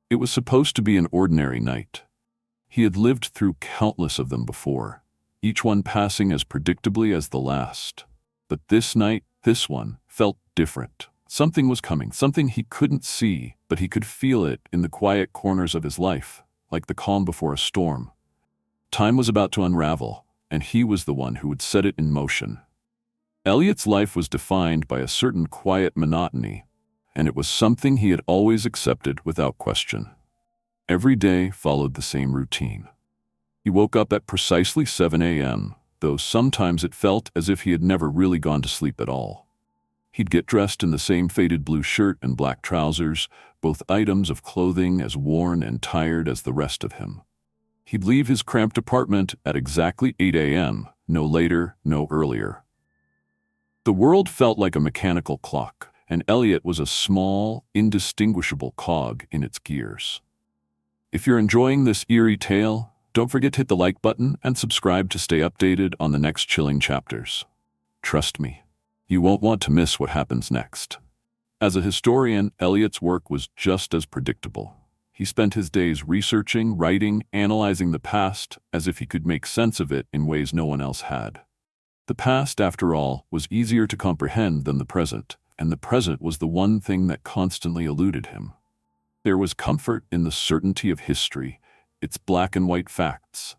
It was supposed to be an ordinary night. He had lived through countless of them before, each one passing as predictably as the last. But this night, this one, felt different. Something was coming, something he couldn't see, but he could feel it in the quiet corners of his life, like the calm before a storm. Time was about to unravel, and he was the one who would set it in motion. Elliot's life was defined by a certain quiet monotony, and it was something he had always accepted without question. Every day followed the same routine. He woke up at precisely 7 a.m., though sometimes it felt as if he had never really gone to sleep at all. He'd get dressed in the same faded blue shirt and black trousers, both items of clothing as worn and tired as the rest of him. He'd leave his cramped apartment at exactly 8 a.m., no later, no earlier. The world felt like a mechanical clock, and Elliot was a small, indistinguishable cog in its gears. If you're enjoying this eerie tale, don't forget to hit the like button and subscribe to stay updated on the next chilling chapters. Trust me, you won't want to miss what happens next. As a historian, Elliot's work was just as predictable. He spent his days researching, writing, analyzing the past as if he could make sense of it in ways no one else had. The past, after all, was easier to comprehend than the present, and the present was the one thing that constantly eluded him. There was comfort in the certainty of history, its black and white facts.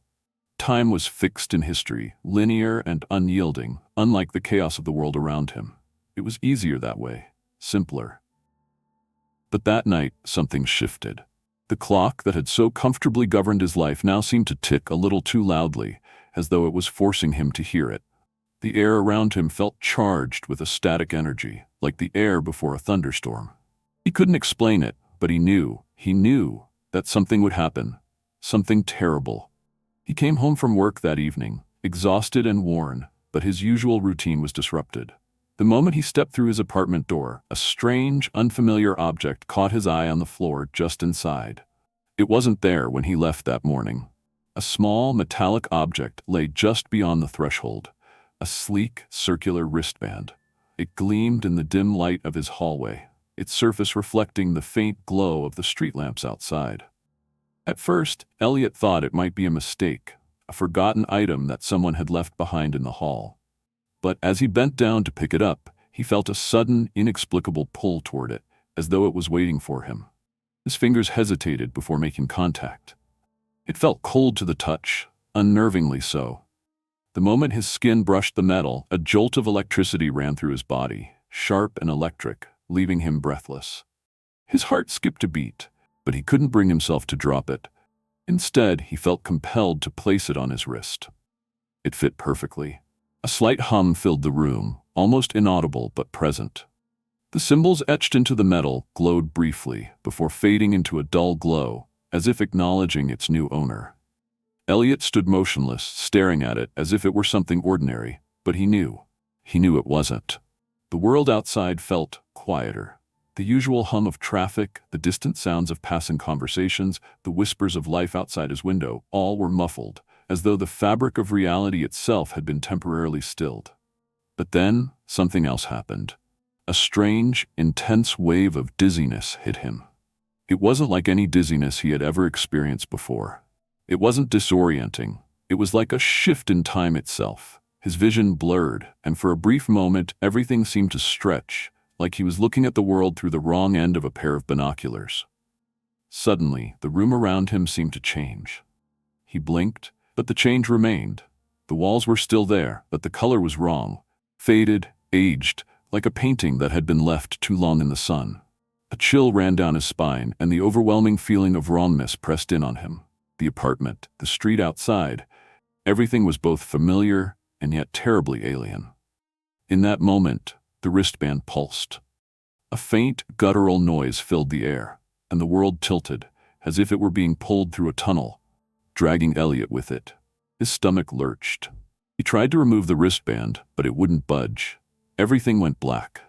Time was fixed in history, linear and unyielding, unlike the chaos of the world around him. It was easier that way, simpler. But that night, something shifted. The clock that had so comfortably governed his life now seemed to tick a little too loudly, as though it was forcing him to hear it. The air around him felt charged with a static energy, like the air before a thunderstorm. He couldn't explain it, but he knew that something would happen, something terrible. He came home from work that evening, exhausted and worn, but his usual routine was disrupted. The moment he stepped through his apartment door, a strange, unfamiliar object caught his eye on the floor just inside. It wasn't there when he left that morning. A small, metallic object lay just beyond the threshold, a sleek, circular wristband. It gleamed in the dim light of his hallway, its surface reflecting the faint glow of the street lamps outside. At first, Elliot thought it might be a mistake, a forgotten item that someone had left behind in the hall. But as he bent down to pick it up, he felt a sudden, inexplicable pull toward it, as though it was waiting for him. His fingers hesitated before making contact. It felt cold to the touch, unnervingly so. The moment his skin brushed the metal, a jolt of electricity ran through his body, sharp and electric, leaving him breathless. His heart skipped a beat, but he couldn't bring himself to drop it. Instead, he felt compelled to place it on his wrist. It fit perfectly. A slight hum filled the room, almost inaudible but present. The symbols etched into the metal glowed briefly before fading into a dull glow, as if acknowledging its new owner. Elliot stood motionless, staring at it as if it were something ordinary, but he knew it wasn't. The world outside felt quieter. The usual hum of traffic, the distant sounds of passing conversations, the whispers of life outside his window, all were muffled, as though the fabric of reality itself had been temporarily stilled. But then, something else happened. A strange, intense wave of dizziness hit him. It wasn't like any dizziness he had ever experienced before. It wasn't disorienting. It was like a shift in time itself. His vision blurred, and for a brief moment, everything seemed to stretch, like he was looking at the world through the wrong end of a pair of binoculars. Suddenly, the room around him seemed to change. He blinked, but the change remained. The walls were still there, but the color was wrong, faded, aged, like a painting that had been left too long in the sun. A chill ran down his spine, and the overwhelming feeling of wrongness pressed in on him. The apartment, the street outside, everything was both familiar and yet terribly alien. In that moment, the wristband pulsed. A faint, guttural noise filled the air, and the world tilted, as if it were being pulled through a tunnel, dragging Elliot with it. His stomach lurched. He tried to remove the wristband, but it wouldn't budge. Everything went black.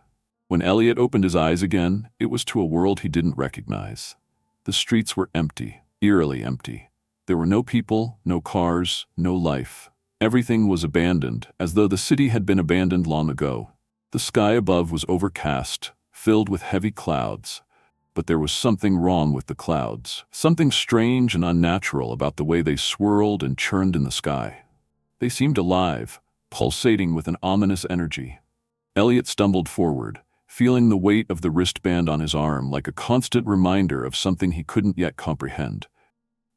When Elliot opened his eyes again, it was to a world he didn't recognize. The streets were empty, eerily empty. There were no people, no cars, no life. Everything was abandoned, as though the city had been abandoned long ago. The sky above was overcast, filled with heavy clouds, but there was something wrong with the clouds, something strange and unnatural about the way they swirled and churned in the sky. They seemed alive, pulsating with an ominous energy. Elliot stumbled forward, feeling the weight of the wristband on his arm like a constant reminder of something he couldn't yet comprehend.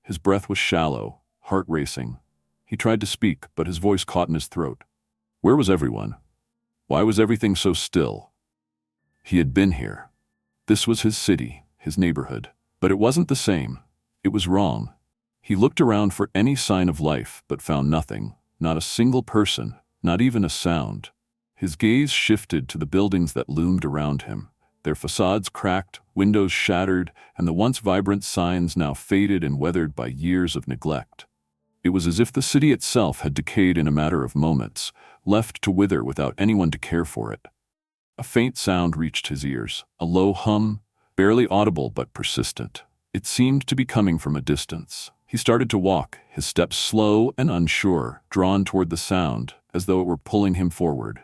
His breath was shallow, heart racing. He tried to speak, but his voice caught in his throat. Where was everyone? Why was everything so still? He had been here. This was his city, his neighborhood. But it wasn't the same. It was wrong. He looked around for any sign of life, but found nothing. Not a single person, not even a sound. His gaze shifted to the buildings that loomed around him, their facades cracked, windows shattered, and the once vibrant signs now faded and weathered by years of neglect. It was as if the city itself had decayed in a matter of moments, left to wither without anyone to care for it. A faint sound reached his ears, a low hum, barely audible but persistent. It seemed to be coming from a distance. He started to walk, his steps slow and unsure, drawn toward the sound, as though it were pulling him forward.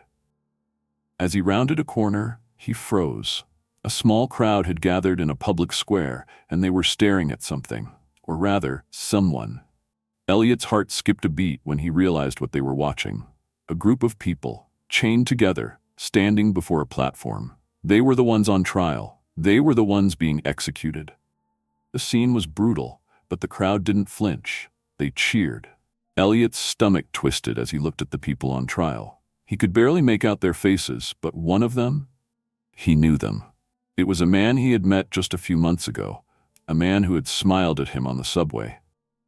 As he rounded a corner, he froze. A small crowd had gathered in a public square, and they were staring at something, or rather, someone. Elliot's heart skipped a beat when he realized what they were watching. A group of people, chained together, standing before a platform. They were the ones on trial. They were the ones being executed. The scene was brutal, but the crowd didn't flinch. They cheered. Elliot's stomach twisted as he looked at the people on trial. He could barely make out their faces, but one of them? He knew them. It was a man he had met just a few months ago, a man who had smiled at him on the subway.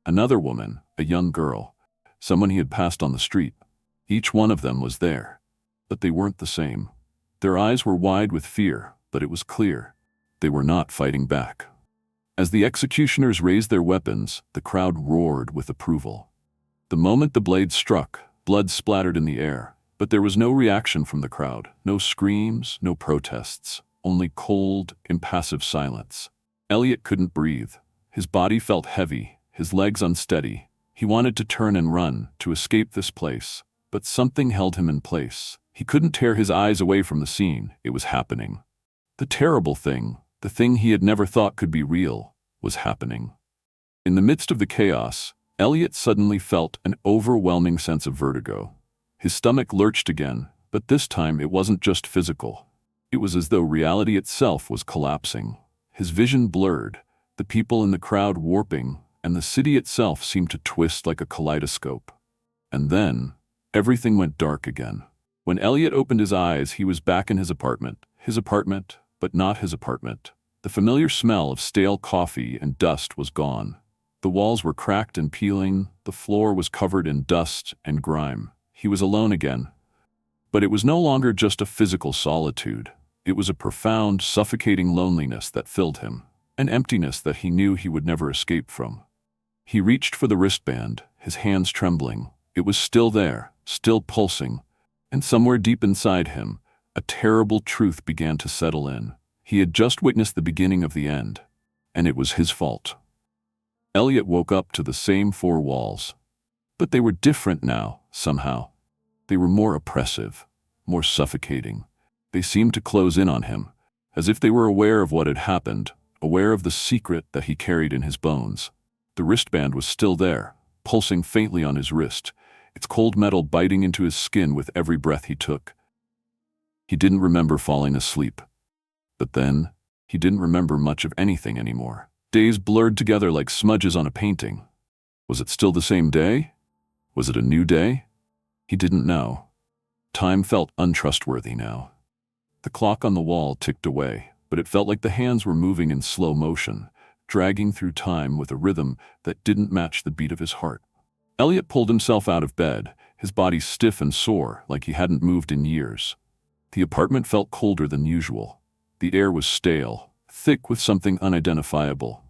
Another woman, a young girl, someone he had passed on the street. Each one of them was there, but they weren't the same. Their eyes were wide with fear, but it was clear. They were not fighting back. As the executioners raised their weapons, the crowd roared with approval. The moment the blade struck, blood splattered in the air. But there was no reaction from the crowd, no screams, no protests, only cold, impassive silence. Elliot couldn't breathe. His body felt heavy, his legs unsteady. He wanted to turn and run, to escape this place, but something held him in place. He couldn't tear his eyes away from the scene. It was happening. The terrible thing, the thing he had never thought could be real, was happening. In the midst of the chaos, Elliot suddenly felt an overwhelming sense of vertigo. His stomach lurched again, but this time it wasn't just physical. It was as though reality itself was collapsing. His vision blurred, the people in the crowd warping, and the city itself seemed to twist like a kaleidoscope. And then, everything went dark again. When Elliot opened his eyes, he was back in his apartment, but not his apartment. The familiar smell of stale coffee and dust was gone. The walls were cracked and peeling, the floor was covered in dust and grime. He was alone again. But it was no longer just a physical solitude. It was a profound, suffocating loneliness that filled him, an emptiness that he knew he would never escape from. He reached for the wristband, his hands trembling. It was still there, still pulsing, and somewhere deep inside him, a terrible truth began to settle in. He had just witnessed the beginning of the end, and it was his fault. Elliot woke up to the same four walls. But they were different now, somehow. They were more oppressive, more suffocating. They seemed to close in on him, as if they were aware of what had happened, aware of the secret that he carried in his bones. The wristband was still there, pulsing faintly on his wrist, its cold metal biting into his skin with every breath he took. He didn't remember falling asleep. But then, he didn't remember much of anything anymore. Days blurred together like smudges on a painting. Was it still the same day? Was it a new day? He didn't know. Time felt untrustworthy now. The clock on the wall ticked away, but it felt like the hands were moving in slow motion, dragging through time with a rhythm that didn't match the beat of his heart. Elliot pulled himself out of bed, his body stiff and sore, like he hadn't moved in years. The apartment felt colder than usual. The air was stale, thick with something unidentifiable.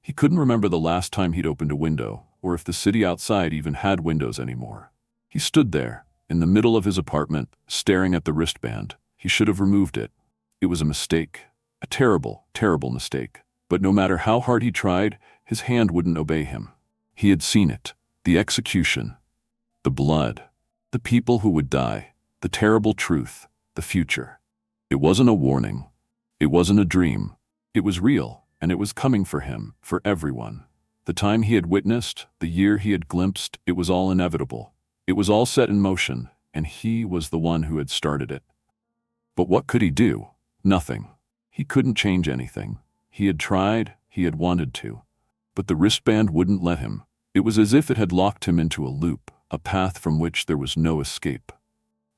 He couldn't remember the last time he'd opened a window, or if the city outside even had windows anymore. He stood there, in the middle of his apartment, staring at the wristband. He should have removed it. It was a mistake. A terrible, terrible mistake. But no matter how hard he tried, his hand wouldn't obey him. He had seen it. The execution. The blood. The people who would die. The terrible truth. The future. It wasn't a warning. It wasn't a dream. It was real, and it was coming for him, for everyone. The time he had witnessed, the year he had glimpsed, it was all inevitable. It was all set in motion, and he was the one who had started it. But what could he do? Nothing. He couldn't change anything. He had tried, he had wanted to. But the wristband wouldn't let him. It was as if it had locked him into a loop, a path from which there was no escape.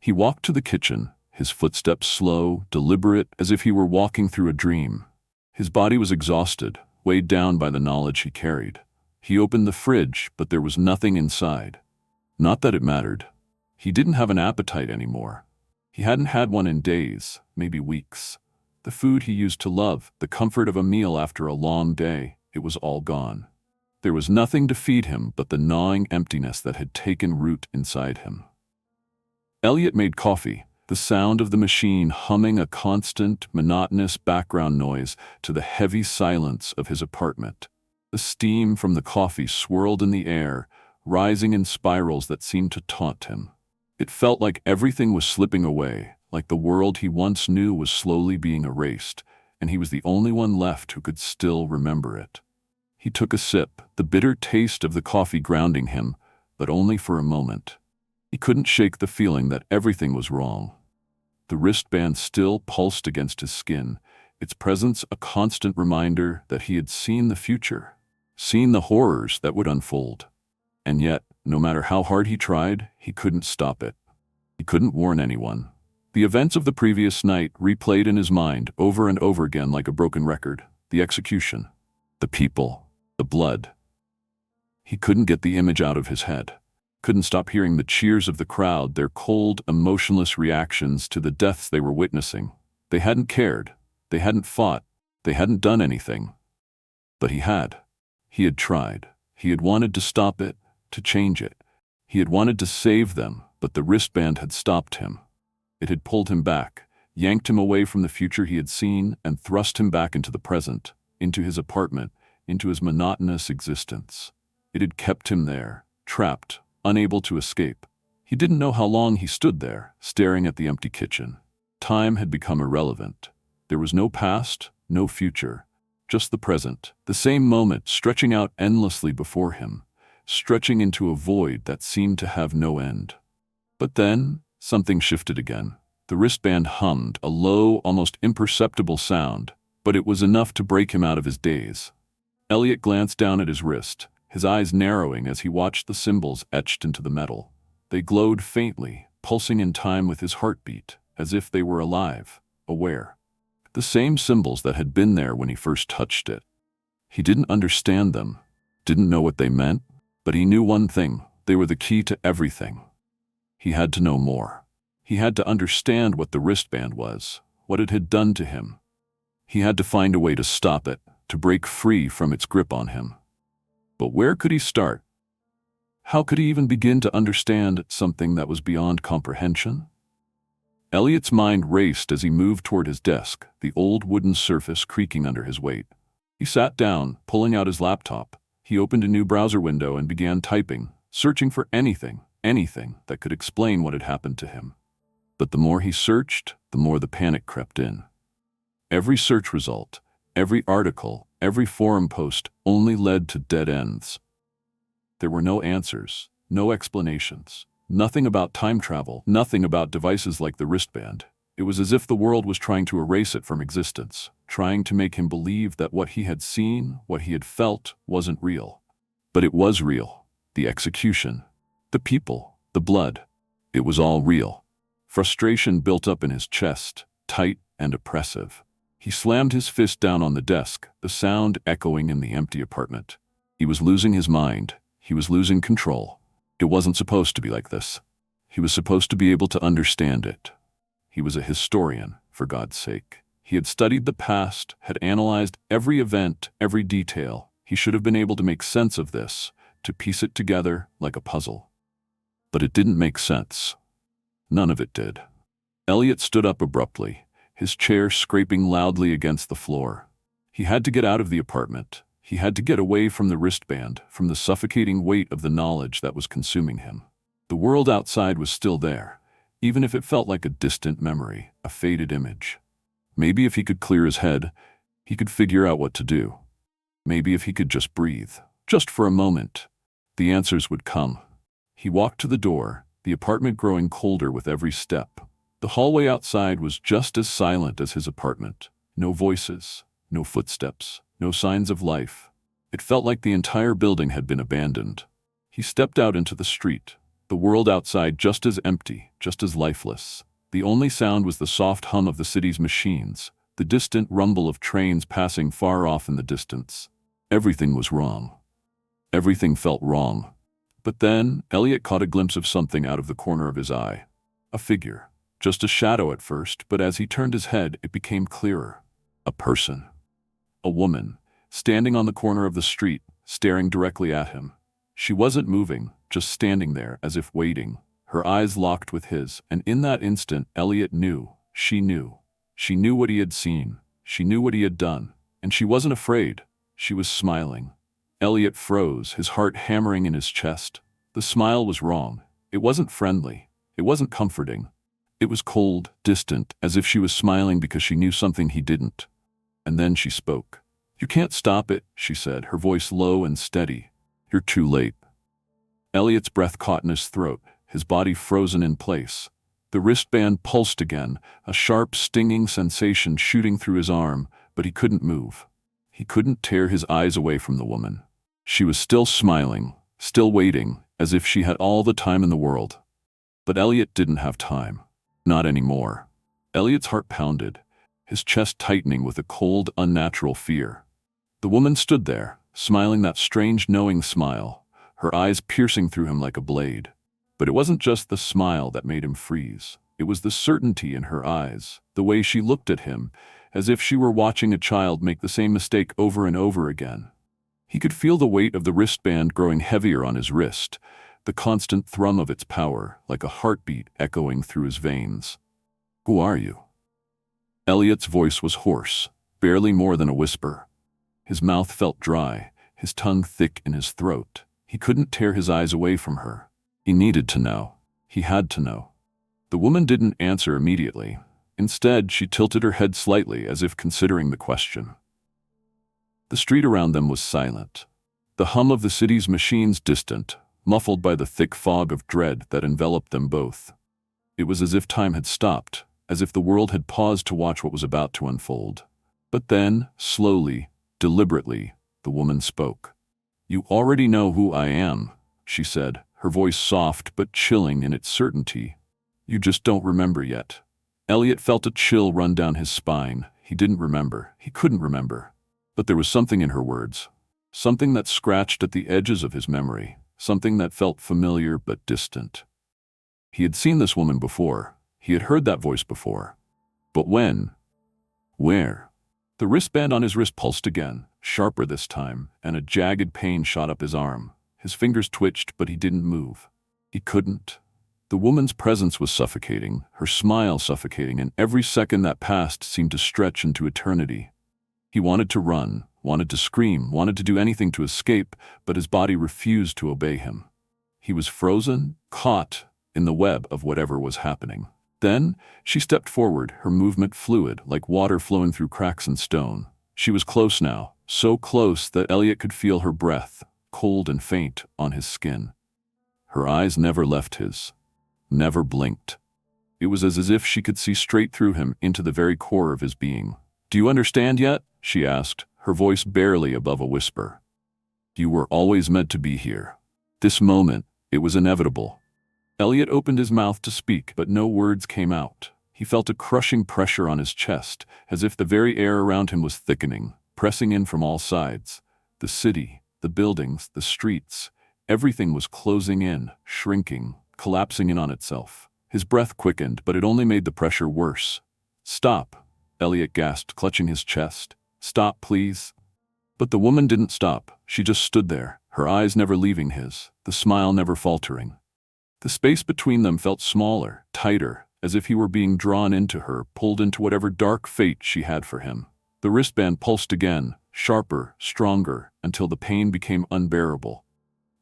He walked to the kitchen, his footsteps slow, deliberate, as if he were walking through a dream. His body was exhausted, weighed down by the knowledge he carried. He opened the fridge, but there was nothing inside. Not that it mattered. He didn't have an appetite anymore. He hadn't had one in days, maybe weeks. The food he used to love, the comfort of a meal after a long day, it was all gone. There was nothing to feed him but the gnawing emptiness that had taken root inside him. Elliot made coffee, the sound of the machine humming a constant, monotonous background noise to the heavy silence of his apartment. The steam from the coffee swirled in the air, rising in spirals that seemed to taunt him. It felt like everything was slipping away, like the world he once knew was slowly being erased, and he was the only one left who could still remember it. He took a sip, the bitter taste of the coffee grounding him, but only for a moment. He couldn't shake the feeling that everything was wrong. The wristband still pulsed against his skin, its presence a constant reminder that he had seen the future, seen the horrors that would unfold. And yet, no matter how hard he tried, he couldn't stop it. He couldn't warn anyone. The events of the previous night replayed in his mind over and over again like a broken record. The execution, the people, the blood. He couldn't get the image out of his head. Couldn't stop hearing the cheers of the crowd, their cold, emotionless reactions to the deaths they were witnessing. They hadn't cared. They hadn't fought. They hadn't done anything. But he had. He had tried. He had wanted to stop it, to change it. He had wanted to save them, but the wristband had stopped him. It had pulled him back, yanked him away from the future he had seen, and thrust him back into the present, into his apartment, into his monotonous existence. It had kept him there, trapped, unable to escape. He didn't know how long he stood there, staring at the empty kitchen. Time had become irrelevant. There was no past, no future, just the present, the same moment stretching out endlessly before him, stretching into a void that seemed to have no end. But then, something shifted again. The wristband hummed, a low, almost imperceptible sound, but it was enough to break him out of his daze. Elliot glanced down at his wrist, his eyes narrowing as he watched the symbols etched into the metal. They glowed faintly, pulsing in time with his heartbeat, as if they were alive, aware. The same symbols that had been there when he first touched it. He didn't understand them, didn't know what they meant, but he knew one thing: they were the key to everything. He had to know more. He had to understand what the wristband was, what it had done to him. He had to find a way to stop it, to break free from its grip on him. But where could he start? How could he even begin to understand something that was beyond comprehension? Elliot's mind raced as he moved toward his desk, the old wooden surface creaking under his weight. He sat down, pulling out his laptop. He opened a new browser window and began typing, searching for anything that could explain what had happened to him. But the more he searched, the more the panic crept in. Every search result, every article, every forum post only led to dead ends. There were no answers, no explanations, nothing about time travel, nothing about devices like the wristband. It was as if the world was trying to erase it from existence, trying to make him believe that what he had seen, what he had felt, wasn't real. But it was real. The execution, the people, the blood. It was all real. Frustration built up in his chest, tight and oppressive. He slammed his fist down on the desk, the sound echoing in the empty apartment. He was losing his mind. He was losing control. It wasn't supposed to be like this. He was supposed to be able to understand it. He was a historian, for God's sake. He had studied the past, had analyzed every event, every detail. He should have been able to make sense of this, to piece it together like a puzzle. But it didn't make sense. None of it did. Elliot stood up abruptly, his chair scraping loudly against the floor. He had to get out of the apartment. He had to get away from the wristband, from the suffocating weight of the knowledge that was consuming him. The world outside was still there, even if it felt like a distant memory, a faded image. Maybe if he could clear his head, He could figure out what to do. Maybe if he could just breathe, just for a moment, the answers would come. He walked to the door, the apartment growing colder with every step. The hallway outside was just as silent as his apartment. No voices, no footsteps, no signs of life. It felt like the entire building had been abandoned. He stepped out into the street, the world outside just as empty, just as lifeless. The only sound was the soft hum of the city's machines, the distant rumble of trains passing far off in the distance. Everything was wrong. Everything felt wrong. But then, Elliot caught a glimpse of something out of the corner of his eye. A figure. Just a shadow at first, but as he turned his head, it became clearer. A person. A woman, standing on the corner of the street, staring directly at him. She wasn't moving, just standing there, as if waiting. Her eyes locked with his, and in that instant, Elliot knew. She knew. She knew what he had seen. She knew what he had done. And she wasn't afraid. She was smiling. Elliot froze, his heart hammering in his chest. The smile was wrong. It wasn't friendly. It wasn't comforting. It was cold, distant, as if she was smiling because she knew something he didn't. And then she spoke. "You can't stop it," she said, her voice low and steady. "You're too late." Elliot's breath caught in his throat, his body frozen in place. The wristband pulsed again, a sharp, stinging sensation shooting through his arm, but he couldn't move. He couldn't tear his eyes away from the woman. She was still smiling, still waiting, as if she had all the time in the world. But Elliot didn't have time. Not anymore. Elliot's heart pounded, his chest tightening with a cold, unnatural fear. The woman stood there, smiling that strange, knowing smile, her eyes piercing through him like a blade. But it wasn't just the smile that made him freeze. It was the certainty in her eyes, the way she looked at him, as if she were watching a child make the same mistake over and over again. He could feel the weight of the wristband growing heavier on his wrist, the constant thrum of its power, like a heartbeat echoing through his veins. "Who are you?" Elliot's voice was hoarse, barely more than a whisper. His mouth felt dry, his tongue thick in his throat. He couldn't tear his eyes away from her. He needed to know. He had to know. The woman didn't answer immediately. Instead, she tilted her head slightly as if considering the question. The street around them was silent. The hum of the city's machines distant, muffled by the thick fog of dread that enveloped them both. It was as if time had stopped, as if the world had paused to watch what was about to unfold. But then, slowly, deliberately, the woman spoke. "You already know who I am," she said, her voice soft but chilling in its certainty. "You just don't remember yet." Elliot felt a chill run down his spine. He didn't remember. He couldn't remember. But there was something in her words. Something that scratched at the edges of his memory. Something that felt familiar but distant. He had seen this woman before. He had heard that voice before. But when? Where? The wristband on his wrist pulsed again, sharper this time, and a jagged pain shot up his arm. His fingers twitched, but he didn't move. He couldn't. The woman's presence was suffocating, her smile suffocating, and every second that passed seemed to stretch into eternity. He wanted to run, wanted to scream, wanted to do anything to escape, but his body refused to obey him. He was frozen, caught in the web of whatever was happening. Then, she stepped forward, her movement fluid, like water flowing through cracks in stone. She was close now, so close that Elliot could feel her breath, cold and faint, on his skin. Her eyes never left his, never blinked. It was as if she could see straight through him into the very core of his being. "Do you understand yet?" she asked, her voice barely above a whisper. "You were always meant to be here. This moment, it was inevitable." Elliot opened his mouth to speak, but no words came out. He felt a crushing pressure on his chest, as if the very air around him was thickening, pressing in from all sides. The city, the buildings, the streets, everything was closing in, shrinking, collapsing in on itself. His breath quickened, but it only made the pressure worse. "Stop," Elliot gasped, clutching his chest. "Stop, please." But the woman didn't stop. She just stood there, her eyes never leaving his, the smile never faltering. The space between them felt smaller, tighter, as if he were being drawn into her, pulled into whatever dark fate she had for him. The wristband pulsed again, sharper, stronger, until the pain became unbearable.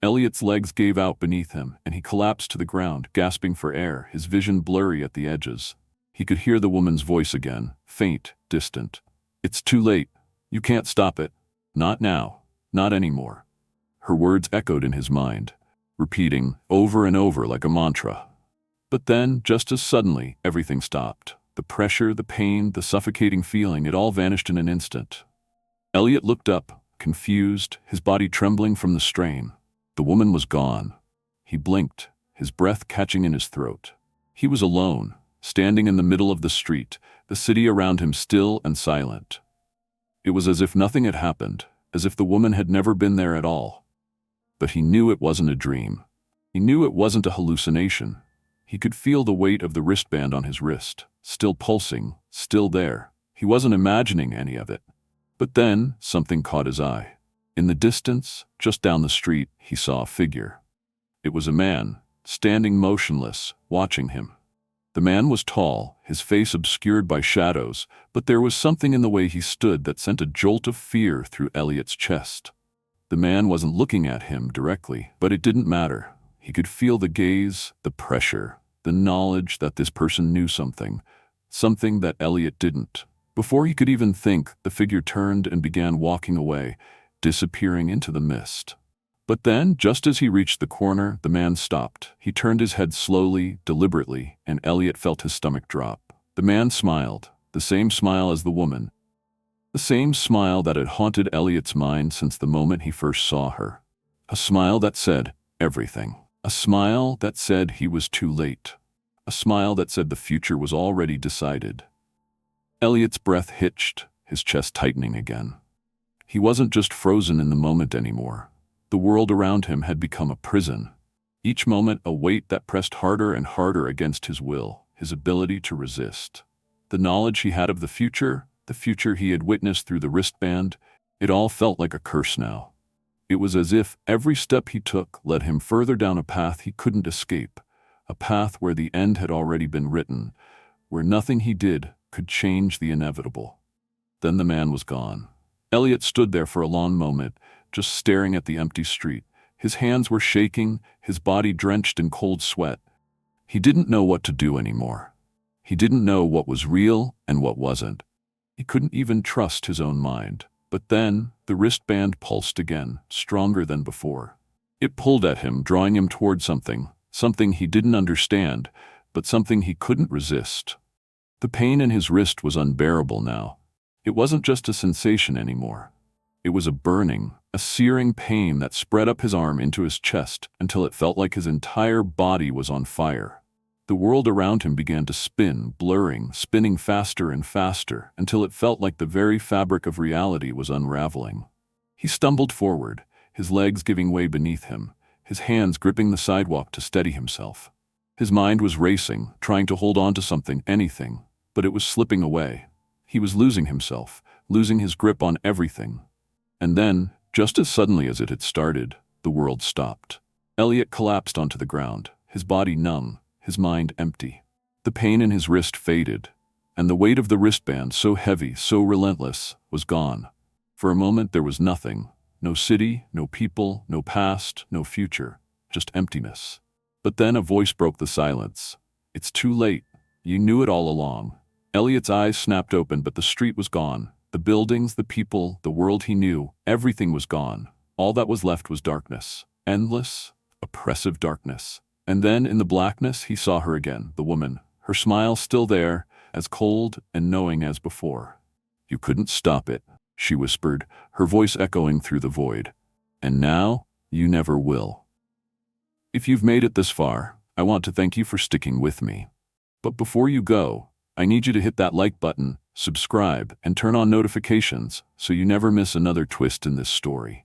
Elliot's legs gave out beneath him, and he collapsed to the ground, gasping for air, his vision blurry at the edges. He could hear the woman's voice again, faint, distant. "It's too late. You can't stop it. Not now. Not anymore. Her words echoed in his mind, repeating over and over like a mantra. But then, just as suddenly, everything stopped. The pressure, the pain, the suffocating feeling, it all vanished in an instant. Elliot looked up, confused, his body trembling from the strain. The woman was gone. He blinked, his breath catching in his throat. He was alone, standing in the middle of the street, the city around him still and silent. It was as if nothing had happened, as if the woman had never been there at all. But he knew it wasn't a dream. He knew it wasn't a hallucination. He could feel the weight of the wristband on his wrist, still pulsing, still there. He wasn't imagining any of it. But then, something caught his eye. In the distance, just down the street, he saw a figure. It was a man, standing motionless, watching him. The man was tall, his face obscured by shadows, but there was something in the way he stood that sent a jolt of fear through Elliot's chest. The man wasn't looking at him directly, but it didn't matter. He could feel the gaze, the pressure, the knowledge that this person knew something that Elliot didn't. Before he could even think, the figure turned and began walking away, disappearing into the mist. But then, just as he reached the corner, the man stopped. He turned his head slowly, deliberately, and Elliot felt his stomach drop. The man smiled, the same smile as the woman. The same smile that had haunted Elliot's mind since the moment he first saw her. A smile that said everything. A smile that said he was too late. A smile that said the future was already decided. Elliot's breath hitched, his chest tightening again. He wasn't just frozen in the moment anymore. The world around him had become a prison. Each moment a weight that pressed harder and harder against his will, his ability to resist. The knowledge he had of the future he had witnessed through the wristband, it all felt like a curse now. It was as if every step he took led him further down a path he couldn't escape, a path where the end had already been written, where nothing he did could change the inevitable. Then the man was gone. Elliot stood there for a long moment, just staring at the empty street. His hands were shaking, his body drenched in cold sweat. He didn't know what to do anymore. He didn't know what was real and what wasn't. He couldn't even trust his own mind. But then, the wristband pulsed again, stronger than before. It pulled at him, drawing him toward something he didn't understand, but something he couldn't resist. The pain in his wrist was unbearable now. It wasn't just a sensation anymore. It was a burning, a searing pain that spread up his arm into his chest until it felt like his entire body was on fire. The world around him began to spin, blurring, spinning faster and faster, until it felt like the very fabric of reality was unraveling. He stumbled forward, his legs giving way beneath him, his hands gripping the sidewalk to steady himself. His mind was racing, trying to hold on to something, anything, but it was slipping away. He was losing himself, losing his grip on everything. And then, just as suddenly as it had started, the world stopped. Elliot collapsed onto the ground, his body numb, his mind empty. The pain in his wrist faded, and the weight of the wristband, so heavy, so relentless, was gone. For a moment there was nothing. No city, no people, no past, no future, just emptiness. But then a voice broke the silence. "It's too late. You knew it all along." Elliot's eyes snapped open, but the street was gone. The buildings, the people, the world he knew, everything was gone. All that was left was darkness. Endless, oppressive darkness. And then, in the blackness, he saw her again, the woman, her smile still there, as cold and knowing as before. "You couldn't stop it," she whispered, her voice echoing through the void. "And now, you never will." If you've made it this far, I want to thank you for sticking with me. But before you go, I need you to hit that like button, subscribe, and turn on notifications so you never miss another twist in this story.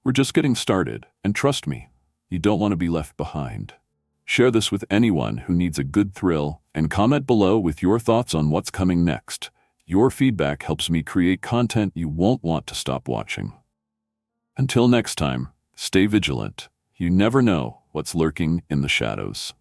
We're just getting started, and trust me, you don't want to be left behind. Share this with anyone who needs a good thrill, and comment below with your thoughts on what's coming next. Your feedback helps me create content you won't want to stop watching. Until next time, stay vigilant. You never know what's lurking in the shadows.